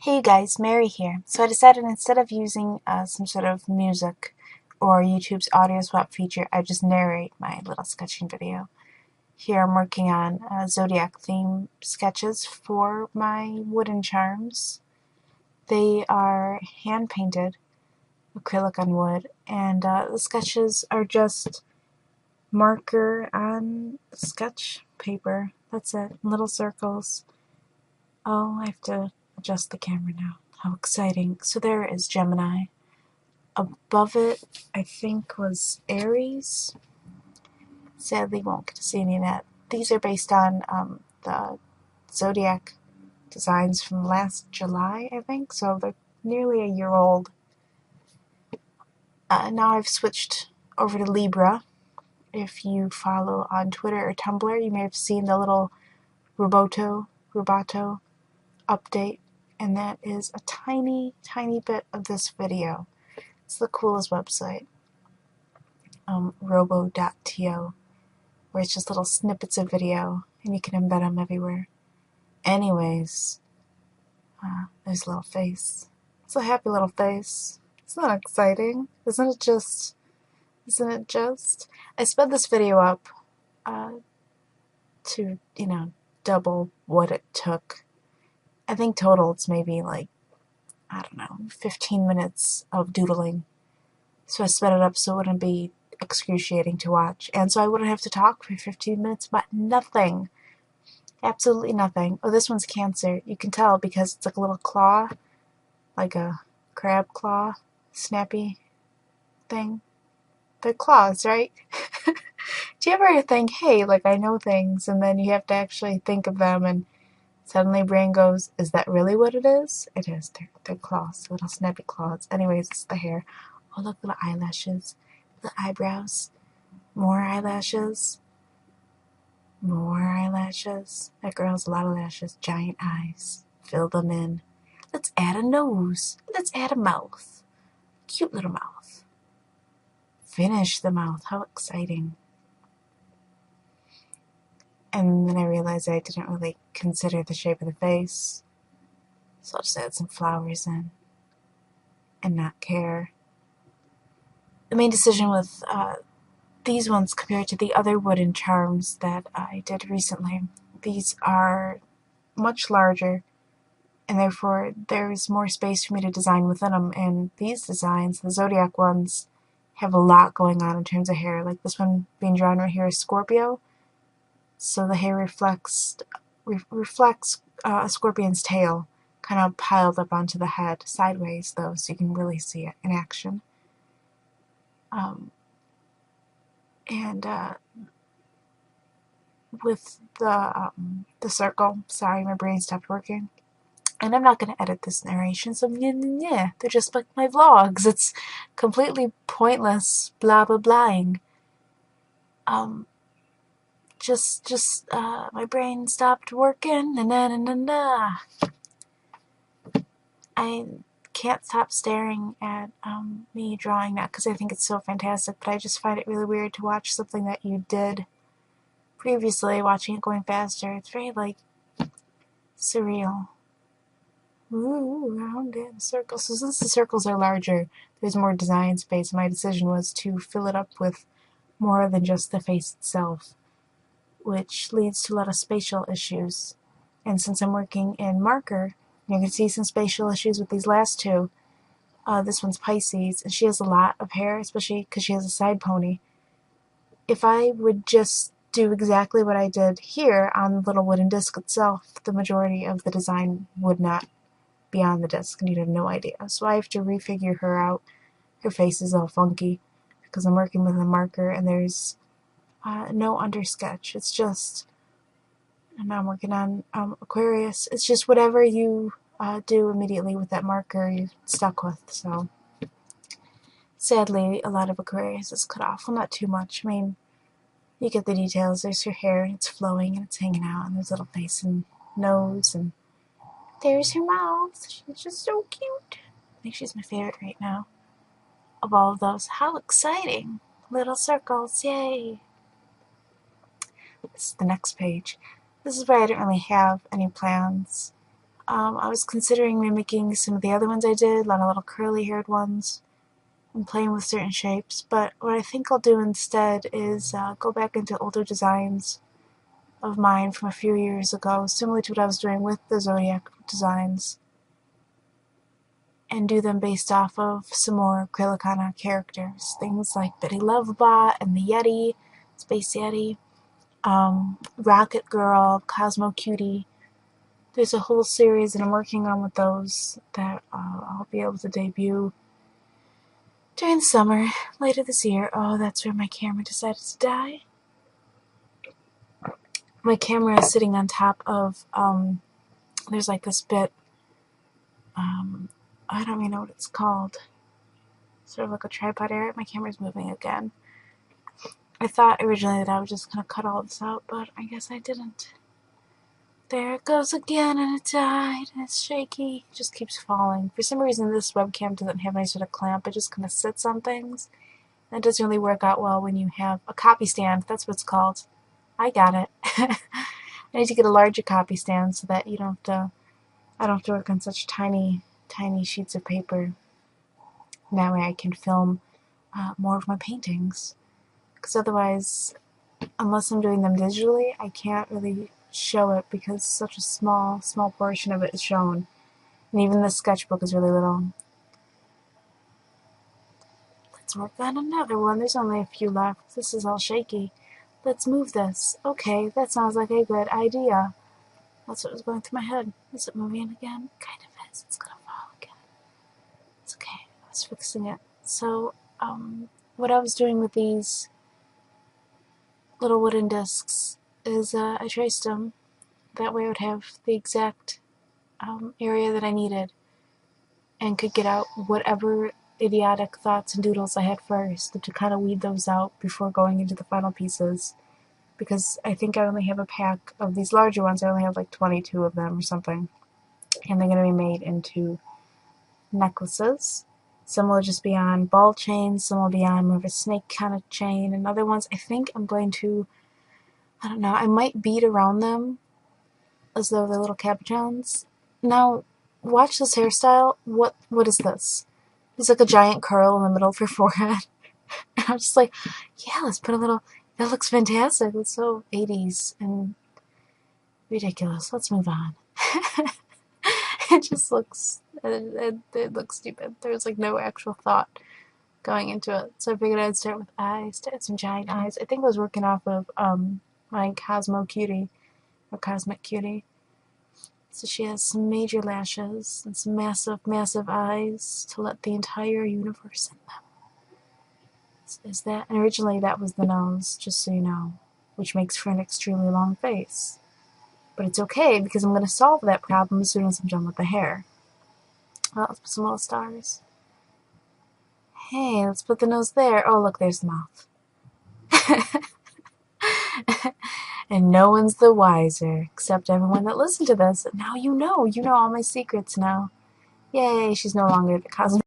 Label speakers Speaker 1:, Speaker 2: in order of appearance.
Speaker 1: Hey you guys, Mary here. So I decided instead of using some sort of music or YouTube's audio swap feature, I just narrate my little sketching video. Here I'm working on Zodiac theme sketches for my wooden charms. They are hand painted acrylic on wood, and the sketches are just marker on sketch paper. That's it, little circles. Oh, I have to adjust the camera now. How exciting. So there is Gemini. Above it, I think, was Aries. Sadly, won't get to see any of that. These are based on the Zodiac designs from last July, I think, so they're nearly a year old. Now I've switched over to Libra. If you follow on Twitter or Tumblr, you may have seen the little Roboto update, and that is a tiny bit of this video. It's the coolest website, robo.to, where it's just little snippets of video, and you can embed them everywhere. Anyways, there's a little face. It's a happy little face. Isn't that exciting? Isn't it just? I sped this video up to, double what it took. I think total it's maybe like, 15 minutes of doodling. So I sped it up so it wouldn't be excruciating to watch. And so I wouldn't have to talk for 15 minutes about nothing. Absolutely nothing. Oh, this one's Cancer. You can tell because it's like a little claw, like a crab claw, snappy thing. They're claws, right? Do you ever think, hey, like I know things, and then you have to actually think of them, and suddenly brain goes, is that really what it is? It is. They're claws, little snappy claws. Anyways, it's the hair. Oh, look, little eyelashes, the eyebrows, more eyelashes, more eyelashes. That girl has a lot of lashes, giant eyes. Fill them in. Let's add a nose. Let's add a mouth. Cute little mouth. Finish the mouth. How exciting. And then I realized I didn't really consider the shape of the face, so I'll just add some flowers in and not care. The main decision with these ones compared to the other wooden charms that I did recently, these are much larger, and therefore there's more space for me to design within them. And these designs, the Zodiac ones, have a lot going on in terms of hair. Like this one being drawn right here is Scorpio, so the hair reflects a scorpion's tail, kind of piled up onto the head, sideways though, so you can really see it in action. With the circle, sorry, my brain stopped working. And I'm not going to edit this narration, so yeah, they're just like my vlogs. It's completely pointless blah blah blahing. My brain stopped working, I can't stop staring at me drawing that because I think it's so fantastic, but I just find it really weird to watch something that you did previously, watching it going faster. It's very, like, surreal. Ooh, round and circles. So since the circles are larger, there's more design space. My decision was to fill it up with more than just the face itself, which leads to a lot of spatial issues. And since I'm working in marker, you can see some spatial issues with these last two. This one's Pisces, and she has a lot of hair, especially because she has a side pony. If I would just do exactly what I did here on the little wooden disc itself, the majority of the design would not be on the disc, and you'd have no idea. So I have to refigure her out. Her face is all funky because I'm working with a marker, and there's no undersketch. It's just, and now I'm working on Aquarius. It's just whatever you do immediately with that marker, you're stuck with. So sadly, a lot of Aquarius is cut off. Well, not too much. I mean, you get the details. There's her hair, and it's flowing, and it's hanging out, and there's a little face and nose, and there's her mouth. She's just so cute. I think she's my favorite right now of all of those. How exciting. Little circles, yay. This is the next page. This is where I didn't really have any plans. I was considering mimicking some of the other ones I did, a lot of little curly-haired ones, and playing with certain shapes, but what I think I'll do instead is go back into older designs of mine from a few years ago, similar to what I was doing with the Zodiac designs, and do them based off of some more Acrylicana characters. Things like Betty Lovebot and the Yeti, Space Yeti, Rocket Girl, Cosmo Cutie. There's a whole series that I'm working on with those that I'll be able to debut during the summer, later this year. Oh, that's where my camera decided to die. My camera is sitting on top of, there's like this bit, I don't even know what it's called. Sort of like a tripod area. My camera's moving again. I thought originally that I was just going to cut all this out, but I guess I didn't. There it goes again, and it died, and it's shaky. It just keeps falling. For some reason, this webcam doesn't have any sort of clamp. It just kind of sits on things. That doesn't really work out well when you have a copy stand. That's what it's called. I got it. I need to get a larger copy stand so that you don't have to, I don't have to work on such tiny, tiny sheets of paper. And that way I can film more of my paintings. Because otherwise, unless I'm doing them digitally, I can't really show it because such a small portion of it is shown. And even the sketchbook is really little. Let's work on another one. There's only a few left. This is all shaky. Let's move this. Okay, that sounds like a good idea. That's what was going through my head. Is it moving again? Kind of is. It's gonna fall again. It's okay. I was fixing it. So, what I was doing with these little wooden discs is I traced them. That way I would have the exact area that I needed and could get out whatever idiotic thoughts and doodles I had first, to kind of weed those out before going into the final pieces. Because I think I only have a pack of these larger ones. I only have like 22 of them or something. And they're going to be made into necklaces. Some will just be on ball chains, some will be on more of a snake kind of chain, and other ones I think I'm going to, I don't know, I might bead around them as though they're little capuchons. Now, watch this hairstyle. What is this? There's like a giant curl in the middle of her forehead. And I'm just like, yeah, let's put a little, that looks fantastic. It's so 80s and ridiculous. Let's move on. It just looks, it looks stupid. There's like no actual thought going into it. So I figured I'd start with eyes, to add some giant eyes. I think I was working off of my Cosmo Cutie, or Cosmic Cutie. So she has some major lashes and some massive, massive eyes to let the entire universe in them. Is that? And originally that was the nose, just so you know, which makes for an extremely long face. But it's okay, because I'm going to solve that problem as soon as I'm done with the hair. Well, let's put some little stars. Hey, let's put the nose there. Oh, look, there's the mouth. And no one's the wiser, except everyone that listened to this. Now you know all my secrets now. Yay, she's no longer the cosmic